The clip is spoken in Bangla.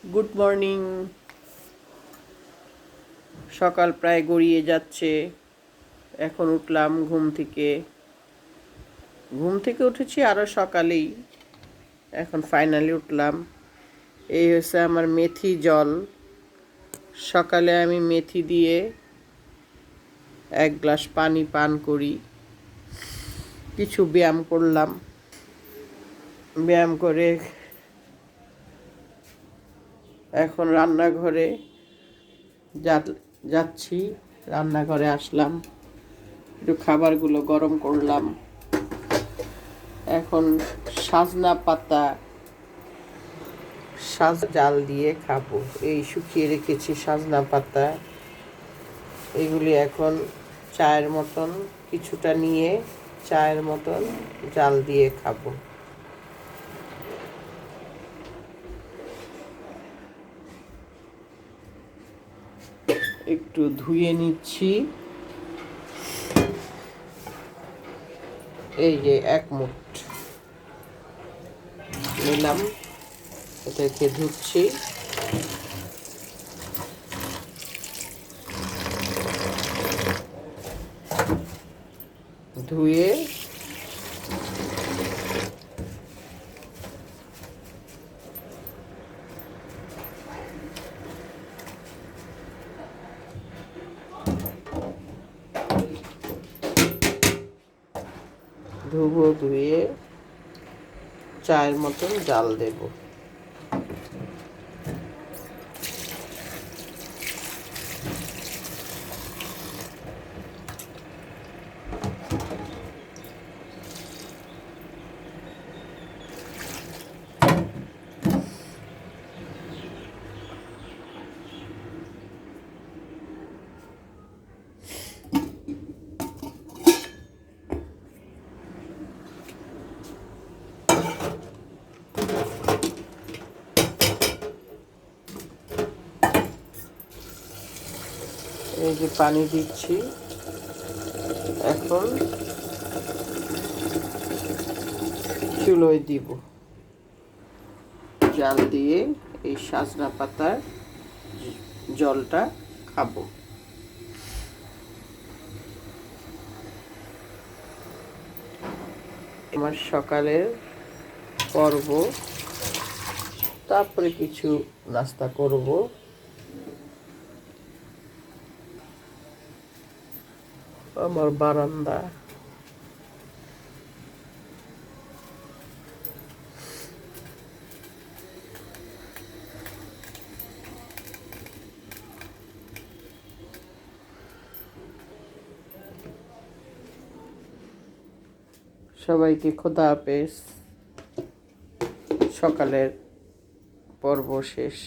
Good morning. সকাল প্রায় গড়িয়ে যাচ্ছে। এখন উঠলাম ঘুম থেকে উঠেছি আরও সকালেই। এখন ফাইনালি উঠলাম। এই হচ্ছে আমার মেথি জল। সকালে আমি মেথি দিয়ে 1 গ্লাস পানি পান করি। কিছু ব্যায়াম করলাম। ব্যায়াম করে এখন রান্নাঘরে যাচ্ছি। রান্নাঘরে আসলাম, একটু খাবারগুলো গরম করলাম। এখন সাজনা পাতা জাল দিয়ে খাবো। এই শুকিয়ে রেখেছি সাজনা পাতা, এগুলি এখন চায়ের মতন কিছুটা নিয়ে চায়ের মতন জাল দিয়ে খাবো। একটু ধুয়ে নিচ্ছি। এই যে 1 মুঠ নিলাম, এটাকে ধুচ্ছি। ধুয়ে ধুয়ে চায়ের মতন জাল দেব। এই যে পানি দিচ্ছি। এখন চুলোয় দিব। জাল দিয়ে এই সাজনা পাতার জলটা খাবো। আমার সকালের পর্ব, তারপরে কিছু নাস্তা করব। আমার বারান্দা, সবাইকে খোদা হাফেজ। সকালের পর্ব শেষ।